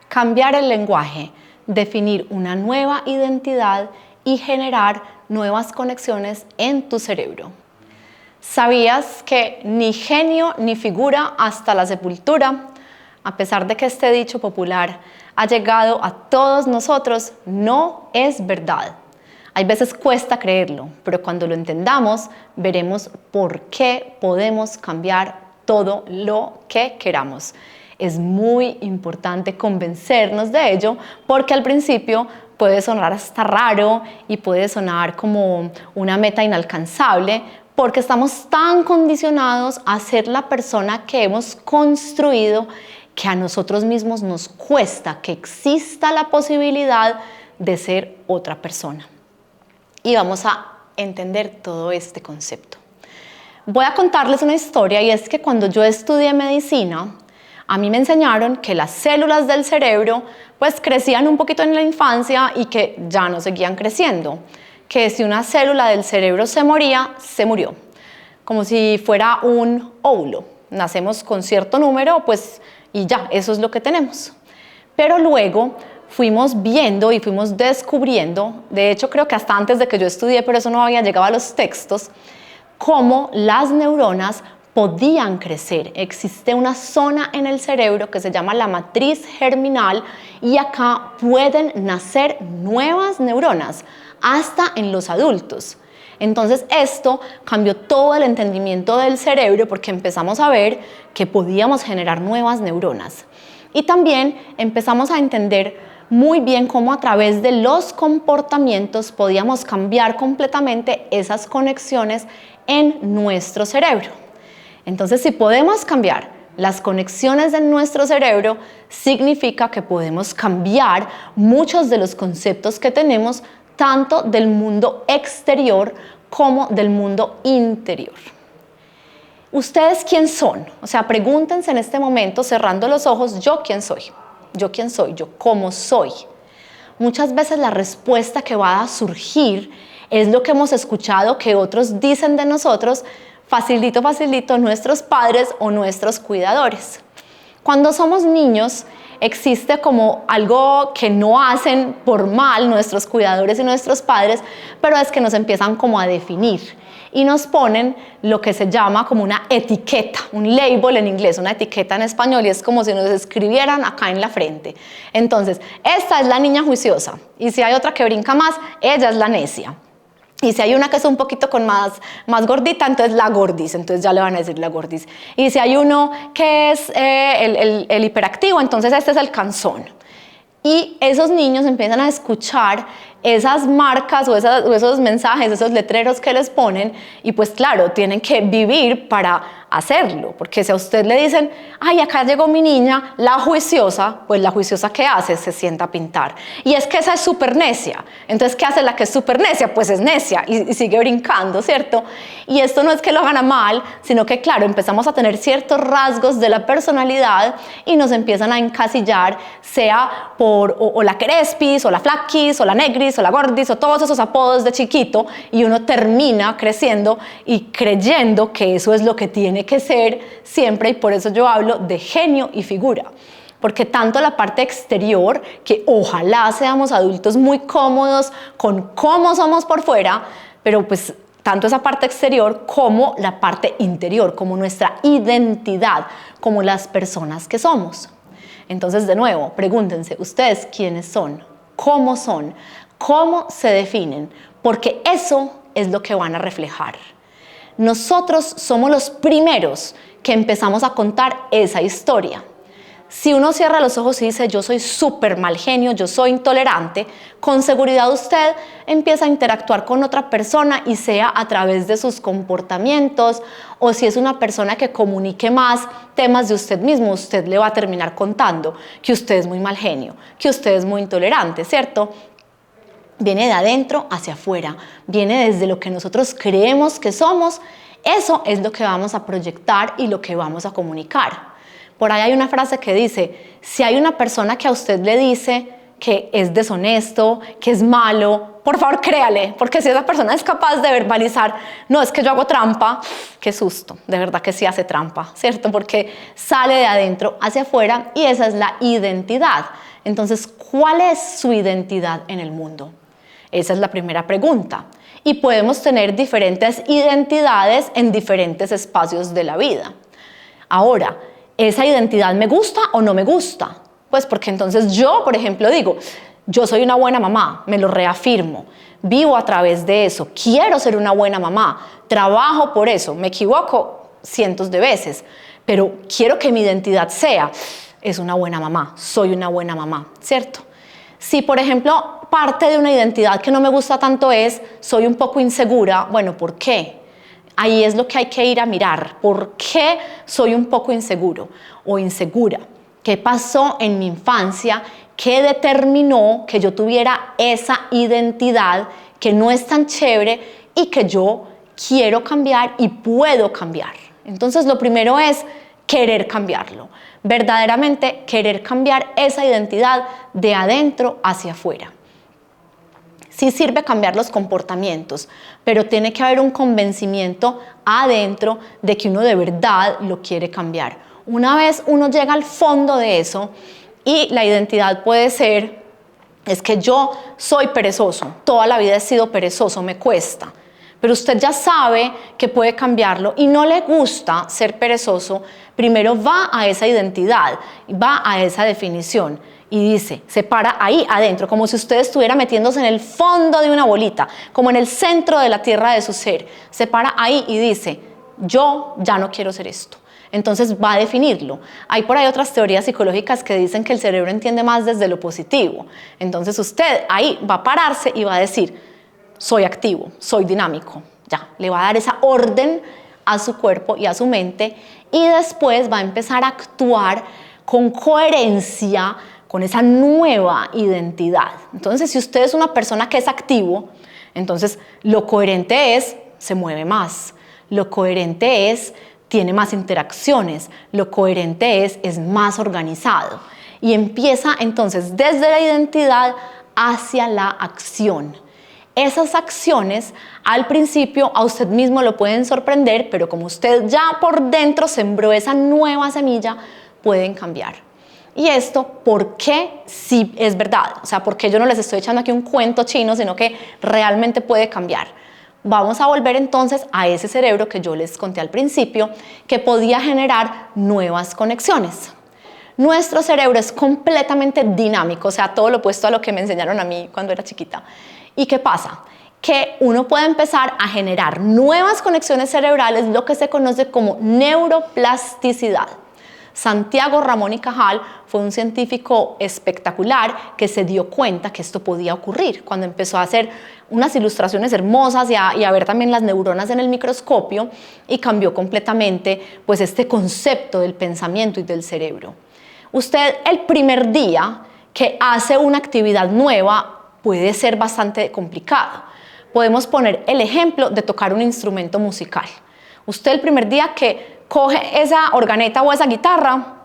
cambiar el lenguaje, definir una nueva identidad y generar nuevas conexiones en tu cerebro. ¿Sabías que ni genio ni figura hasta la sepultura? A pesar de que este dicho popular ha llegado a todos nosotros, no es verdad. Hay veces cuesta creerlo, pero cuando lo entendamos, veremos por qué podemos cambiar todo lo que queramos. Es muy importante convencernos de ello, porque al principio puede sonar hasta raro y puede sonar como una meta inalcanzable, porque estamos tan condicionados a ser la persona que hemos construido que a nosotros mismos nos cuesta que exista la posibilidad de ser otra persona. Y vamos a entender todo este concepto. Voy a contarles una historia, y es que cuando yo estudié medicina, a mí me enseñaron que las células del cerebro pues crecían un poquito en la infancia y que ya no seguían creciendo. Que si una célula del cerebro se moría, se murió. Como si fuera un óvulo. Nacemos con cierto número, pues, y ya, eso es lo que tenemos. Pero luego fuimos viendo y fuimos descubriendo, de hecho creo que hasta antes de que yo estudié, pero eso no había llegado a los textos, cómo las neuronas podían crecer. Existe una zona en el cerebro que se llama la matriz germinal y acá pueden nacer nuevas neuronas hasta en los adultos. Entonces esto cambió todo el entendimiento del cerebro, porque empezamos a ver que podíamos generar nuevas neuronas. Y también empezamos a entender muy bien cómo a través de los comportamientos podíamos cambiar completamente esas conexiones en nuestro cerebro. Entonces, si podemos cambiar las conexiones de nuestro cerebro, significa que podemos cambiar muchos de los conceptos que tenemos, tanto del mundo exterior como del mundo interior. ¿Ustedes quién son? O sea, pregúntense en este momento, cerrando los ojos, ¿yo quién soy? ¿Yo quién soy? ¿Yo cómo soy? Muchas veces la respuesta que va a surgir es lo que hemos escuchado que otros dicen de nosotros, facilito, nuestros padres o nuestros cuidadores. Cuando somos niños, existe como algo que no hacen por mal nuestros cuidadores y nuestros padres, pero es que nos empiezan como a definir y nos ponen lo que se llama como una etiqueta, un label en inglés, una etiqueta en español, y es como si nos escribieran acá en la frente. Entonces, esta es la niña juiciosa, y si hay otra que brinca más, ella es la necia. Y si hay una que es un poquito con más gordita, entonces la gordis, entonces ya le van a decir la gordis. Y si hay uno que es el hiperactivo, entonces este es el cansón. Y esos niños empiezan a escuchar esas marcas o esos mensajes, esos letreros que les ponen, y pues claro, tienen que vivir para hacerlo, porque si a usted le dicen, ay, acá llegó mi niña, la juiciosa, pues la juiciosa, ¿qué hace? Se sienta a pintar. Y es que esa es súper necia. Entonces, ¿qué hace la que es súper necia? Pues es necia y sigue brincando, ¿cierto? Y esto no es que lo hagan a mal, sino que claro, empezamos a tener ciertos rasgos de la personalidad y nos empiezan a encasillar, sea por o la crespis, o la flaquis, o la negris, o la gordis, o todos esos apodos de chiquito, y uno termina creciendo y creyendo que eso es lo que tiene que ser siempre, y por eso yo hablo de genio y figura. Porque tanto la parte exterior, que ojalá seamos adultos muy cómodos con cómo somos por fuera, pero pues tanto esa parte exterior como la parte interior, como nuestra identidad, como las personas que somos. Entonces, de nuevo, pregúntense, ¿ustedes quiénes son? ¿Cómo son? ¿Cómo se definen? Porque eso es lo que van a reflejar. Nosotros somos los primeros que empezamos a contar esa historia. Si uno cierra los ojos y dice, yo soy súper mal genio, yo soy intolerante, con seguridad usted empieza a interactuar con otra persona, y sea a través de sus comportamientos, o si es una persona que comunique más temas de usted mismo, usted le va a terminar contando que usted es muy mal genio, que usted es muy intolerante, ¿cierto? Viene de adentro hacia afuera, viene desde lo que nosotros creemos que somos. Eso es lo que vamos a proyectar y lo que vamos a comunicar. Por ahí hay una frase que dice, si hay una persona que a usted le dice que es deshonesto, que es malo, por favor créale, porque si esa persona es capaz de verbalizar, no, es que yo hago trampa, qué susto, de verdad que sí hace trampa, ¿cierto? Porque sale de adentro hacia afuera, y esa es la identidad Entonces, ¿cuál es su identidad en el mundo? Esa es la primera pregunta. Y podemos tener diferentes identidades en diferentes espacios de la vida. Ahora, ¿esa identidad me gusta o no me gusta? Pues porque entonces yo, por ejemplo, digo, yo soy una buena mamá, me lo reafirmo, vivo a través de eso, quiero ser una buena mamá, trabajo por eso, me equivoco cientos de veces, pero quiero que mi identidad sea, es una buena mamá, soy una buena mamá, ¿cierto? Si, por ejemplo, parte de una identidad que no me gusta tanto es, soy un poco insegura, bueno, ¿por qué? Ahí es lo que hay que ir a mirar, ¿por qué soy un poco inseguro o insegura? ¿Qué pasó en mi infancia? ¿Qué determinó que yo tuviera esa identidad que no es tan chévere y que yo quiero cambiar y puedo cambiar? Entonces, lo primero es querer cambiarlo, verdaderamente querer cambiar esa identidad de adentro hacia afuera. Sí sirve cambiar los comportamientos, pero tiene que haber un convencimiento adentro de que uno de verdad lo quiere cambiar. Una vez uno llega al fondo de eso, y la identidad puede ser, es que yo soy perezoso, toda la vida he sido perezoso, me cuesta. Pero usted ya sabe que puede cambiarlo y no le gusta ser perezoso, primero va a esa identidad, va a esa definición y dice, se para ahí adentro, como si usted estuviera metiéndose en el fondo de una bolita, como en el centro de la tierra de su ser. Se para ahí y dice, yo ya no quiero ser esto. Entonces va a definirlo. Hay por ahí otras teorías psicológicas que dicen que el cerebro entiende más desde lo positivo. Entonces usted ahí va a pararse y va a decir, soy activo, soy dinámico, ya, le va a dar esa orden a su cuerpo y a su mente y después va a empezar a actuar con coherencia con esa nueva identidad. Entonces, si usted es una persona que es activo, entonces lo coherente es, se mueve más, lo coherente es, tiene más interacciones, lo coherente es más organizado y empieza entonces desde la identidad hacia la acción. Esas acciones al principio a usted mismo lo pueden sorprender, pero como usted ya por dentro sembró esa nueva semilla, pueden cambiar. Y esto, ¿por qué sí es verdad? O sea, ¿por qué yo no les estoy echando aquí un cuento chino, sino que realmente puede cambiar? Vamos a volver entonces a ese cerebro que yo les conté al principio, que podía generar nuevas conexiones. Nuestro cerebro es completamente dinámico, o sea, todo lo opuesto a lo que me enseñaron a mí cuando era chiquita. ¿Y qué pasa? Que uno puede empezar a generar nuevas conexiones cerebrales, lo que se conoce como neuroplasticidad. Santiago Ramón y Cajal fue un científico espectacular que se dio cuenta que esto podía ocurrir cuando empezó a hacer unas ilustraciones hermosas y a ver también las neuronas en el microscopio y cambió completamente pues, este concepto del pensamiento y del cerebro. Usted el primer día que hace una actividad nueva puede ser bastante complicado. Podemos poner el ejemplo de tocar un instrumento musical. Usted el primer día que coge esa organeta o esa guitarra,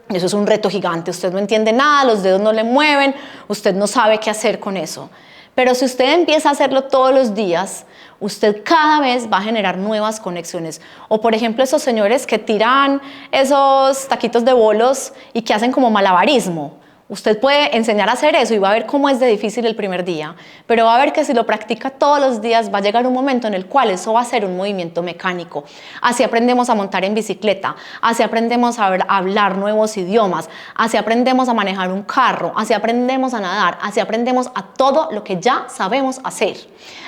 eso es un reto gigante, usted no entiende nada, los dedos no le mueven, usted no sabe qué hacer con eso. Pero si usted empieza a hacerlo todos los días, usted cada vez va a generar nuevas conexiones. O por ejemplo esos señores que tiran esos taquitos de bolos y que hacen como malabarismo. Usted puede enseñar a hacer eso y va a ver cómo es de difícil el primer día, pero va a ver que si lo practica todos los días va a llegar un momento en el cual eso va a ser un movimiento mecánico. Así aprendemos a montar en bicicleta, así aprendemos a hablar nuevos idiomas, así aprendemos a manejar un carro, así aprendemos a nadar, así aprendemos a todo lo que ya sabemos hacer.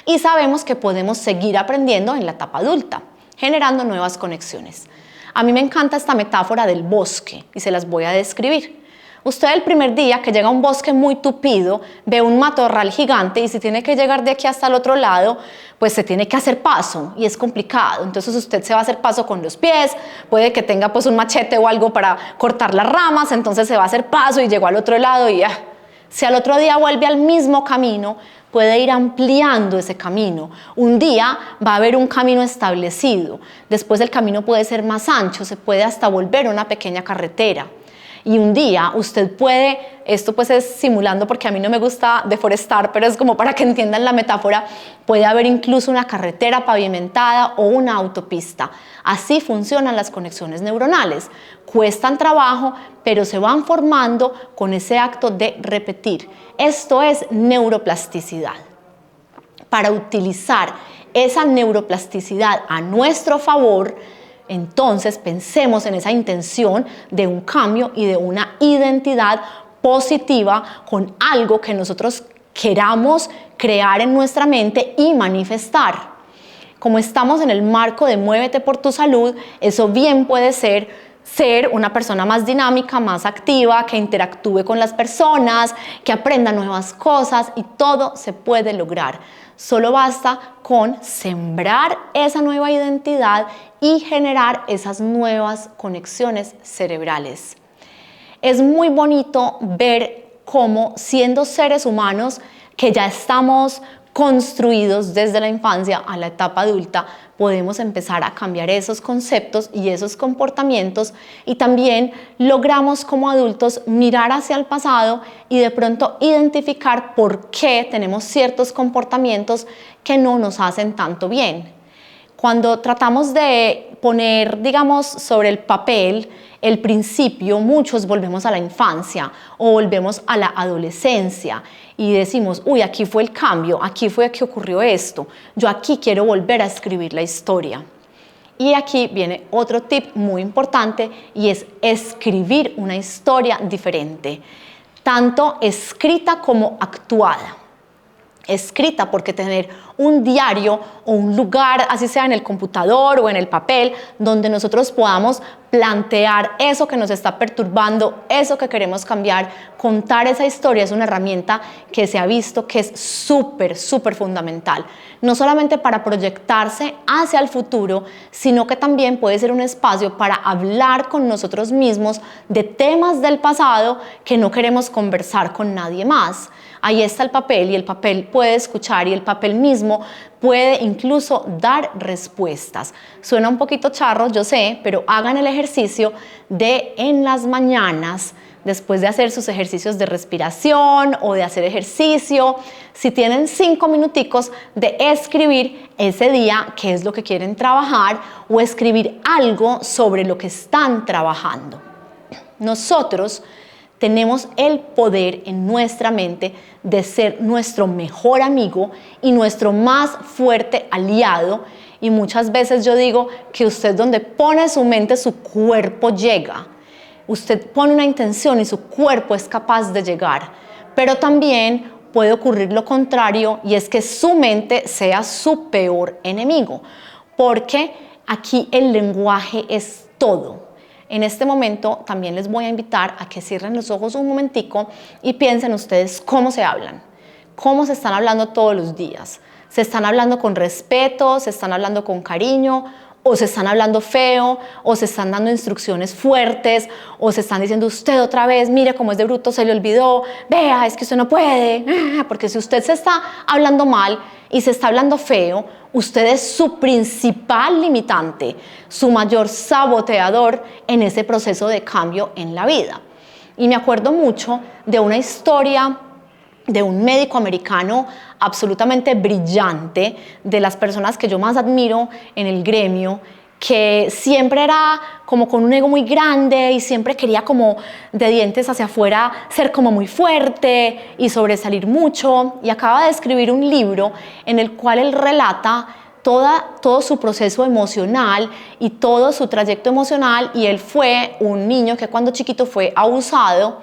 Y sabemos que podemos seguir aprendiendo en la etapa adulta, generando nuevas conexiones. A mí me encanta esta metáfora del bosque y se las voy a describir. Usted el primer día que llega a un bosque muy tupido, ve un matorral gigante y si tiene que llegar de aquí hasta el otro lado, pues se tiene que hacer paso y es complicado. Entonces usted se va a hacer paso con los pies, puede que tenga pues un machete o algo para cortar las ramas, entonces se va a hacer paso y llegó al otro lado y si al otro día vuelve al mismo camino, puede ir ampliando ese camino. Un día va a haber un camino establecido, después el camino puede ser más ancho, se puede hasta volver una pequeña carretera. Y un día usted puede, esto pues es simulando porque a mí no me gusta deforestar, pero es como para que entiendan la metáfora, puede haber incluso una carretera pavimentada o una autopista. Así funcionan las conexiones neuronales. Cuestan trabajo, pero se van formando con ese acto de repetir. Esto es neuroplasticidad. Para utilizar esa neuroplasticidad a nuestro favor, entonces pensemos en esa intención de un cambio y de una identidad positiva con algo que nosotros queramos crear en nuestra mente y manifestar. Como estamos en el marco de Muévete por tu salud, eso bien puede ser una persona más dinámica, más activa, que interactúe con las personas, que aprenda nuevas cosas, y todo se puede lograr. Solo basta con sembrar esa nueva identidad y generar esas nuevas conexiones cerebrales. Es muy bonito ver cómo, siendo seres humanos que ya estamos construidos desde la infancia a la etapa adulta, podemos empezar a cambiar esos conceptos y esos comportamientos, y también logramos como adultos mirar hacia el pasado y de pronto identificar por qué tenemos ciertos comportamientos que no nos hacen tanto bien. Cuando tratamos de poner, digamos, sobre el papel el principio, muchos volvemos a la infancia o volvemos a la adolescencia y decimos, uy, aquí fue el cambio, aquí fue que ocurrió esto, yo aquí quiero volver a escribir la historia. Y aquí viene otro tip muy importante, y es escribir una historia diferente, tanto escrita como actuada. Escrita porque tener un diario o un lugar, así sea en el computador o en el papel, donde nosotros podamos plantear eso que nos está perturbando, eso que queremos cambiar, contar esa historia, es una herramienta que se ha visto que es súper fundamental, no solamente para proyectarse hacia el futuro, sino que también puede ser un espacio para hablar con nosotros mismos de temas del pasado que no queremos conversar con nadie más. Ahí está el papel, y el papel puede escuchar, y el papel mismo puede incluso dar respuestas. Suena un poquito charro, yo sé, pero hagan el ejercicio de en las mañanas, después de hacer sus ejercicios de respiración o de hacer ejercicio, si tienen 5 minuticos, de escribir ese día qué es lo que quieren trabajar o escribir algo sobre lo que están trabajando. Nosotros tenemos el poder en nuestra mente de ser nuestro mejor amigo y nuestro más fuerte aliado, y muchas veces yo digo que usted, donde pone su mente, su cuerpo llega. Usted pone una intención y su cuerpo es capaz de llegar, pero también puede ocurrir lo contrario, y es que su mente sea su peor enemigo, porque aquí el lenguaje es todo. En este momento también les voy a invitar a que cierren los ojos un momentico y piensen ustedes cómo se hablan, cómo se están hablando todos los días. ¿Se están hablando con respeto? ¿Se están hablando con cariño? ¿O se están hablando feo? ¿O se están dando instrucciones fuertes? ¿O se están diciendo usted otra vez, mire cómo es de bruto, se le olvidó, vea, es que usted no puede? Porque si usted se está hablando mal y se está hablando feo, usted es su principal limitante, su mayor saboteador en ese proceso de cambio en la vida. Y me acuerdo mucho de una historia de un médico americano absolutamente brillante, de las personas que yo más admiro en el gremio, que siempre era como con un ego muy grande y siempre quería como de dientes hacia afuera ser como muy fuerte y sobresalir mucho, y acaba de escribir un libro en el cual él relata todo su proceso emocional y todo su trayecto emocional, y él fue un niño que cuando chiquito fue abusado,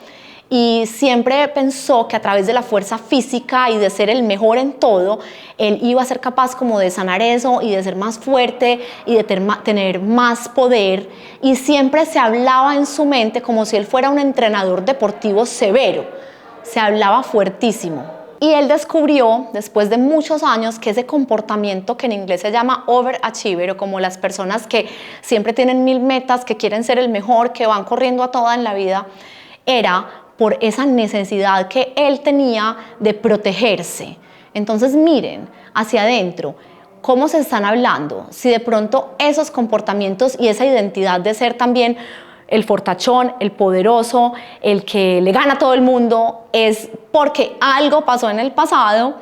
y siempre pensó que a través de la fuerza física y de ser el mejor en todo, él iba a ser capaz como de sanar eso y de ser más fuerte y de tener más poder, y siempre se hablaba en su mente como si él fuera un entrenador deportivo severo, se hablaba fuertísimo. Y él descubrió, después de muchos años, que ese comportamiento que en inglés se llama overachiever, o como las personas que siempre tienen 1000 metas, que quieren ser el mejor, que van corriendo a toda en la vida, era por esa necesidad que él tenía de protegerse. Entonces miren hacia adentro, cómo se están hablando, si de pronto esos comportamientos y esa identidad de ser también el fortachón, el poderoso, el que le gana a todo el mundo, es porque algo pasó en el pasado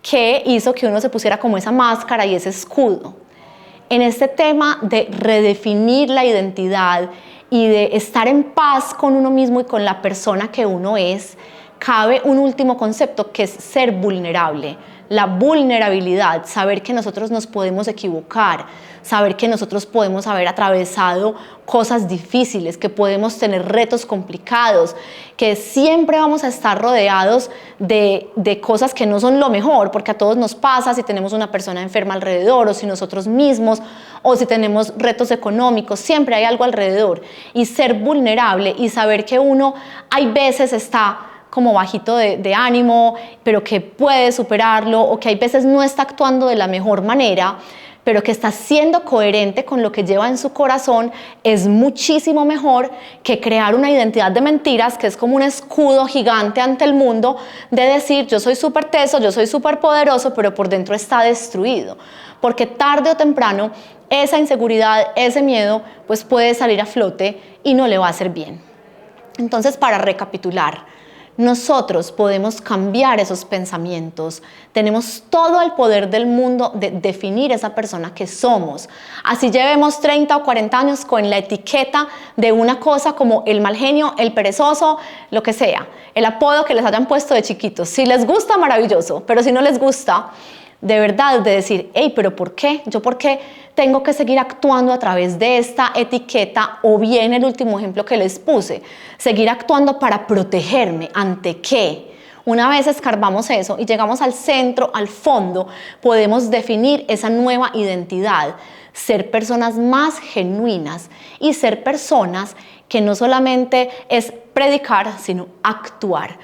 que hizo que uno se pusiera como esa máscara y ese escudo. En este tema de redefinir la identidad y de estar en paz con uno mismo y con la persona que uno es, cabe un último concepto que es ser vulnerable. La vulnerabilidad, saber que nosotros nos podemos equivocar, saber que nosotros podemos haber atravesado cosas difíciles, que podemos tener retos complicados, que siempre vamos a estar rodeados de cosas que no son lo mejor, porque a todos nos pasa si tenemos una persona enferma alrededor, o si nosotros mismos, o si tenemos retos económicos, siempre hay algo alrededor. Y ser vulnerable y saber que uno hay veces está como bajito de ánimo, pero que puede superarlo, o que hay veces no está actuando de la mejor manera, pero que está siendo coherente con lo que lleva en su corazón, es muchísimo mejor que crear una identidad de mentiras, que es como un escudo gigante ante el mundo, de decir yo soy súper teso, yo soy súper poderoso, pero por dentro está destruido. Porque tarde o temprano esa inseguridad, ese miedo, pues puede salir a flote y no le va a hacer bien. Entonces, para recapitular, nosotros podemos cambiar esos pensamientos, tenemos todo el poder del mundo de definir esa persona que somos. Así llevemos 30 o 40 años con la etiqueta de una cosa como el mal genio, el perezoso, lo que sea, el apodo que les hayan puesto de chiquitos. Si les gusta, maravilloso, pero si no les gusta, de verdad, de decir, hey, pero ¿por qué? ¿Yo por qué tengo que seguir actuando a través de esta etiqueta? O bien el último ejemplo que les puse, seguir actuando para protegerme. ¿Ante qué? Una vez escarbamos eso y llegamos al centro, al fondo, podemos definir esa nueva identidad, ser personas más genuinas y ser personas que no solamente es predicar, sino actuar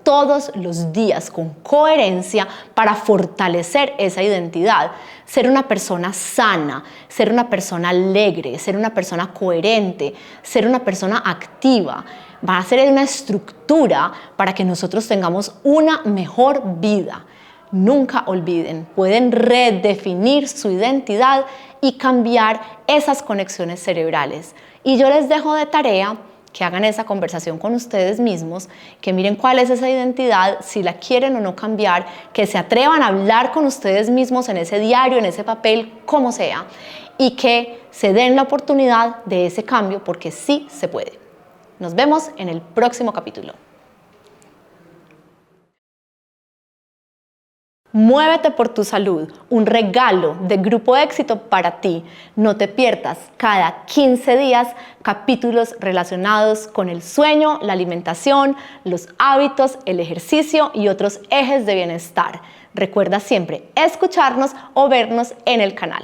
todos los días con coherencia para fortalecer esa identidad. Ser una persona sana, ser una persona alegre, ser una persona coherente, ser una persona activa. Va a ser una estructura para que nosotros tengamos una mejor vida. Nunca olviden, pueden redefinir su identidad y cambiar esas conexiones cerebrales. Y yo les dejo de tarea que hagan esa conversación con ustedes mismos, que miren cuál es esa identidad, si la quieren o no cambiar, que se atrevan a hablar con ustedes mismos en ese diario, en ese papel, como sea, y que se den la oportunidad de ese cambio, porque sí se puede. Nos vemos en el próximo capítulo. Muévete por tu salud, un regalo de Grupo Éxito para ti. No te pierdas cada 15 días capítulos relacionados con el sueño, la alimentación, los hábitos, el ejercicio y otros ejes de bienestar. Recuerda siempre escucharnos o vernos en el canal.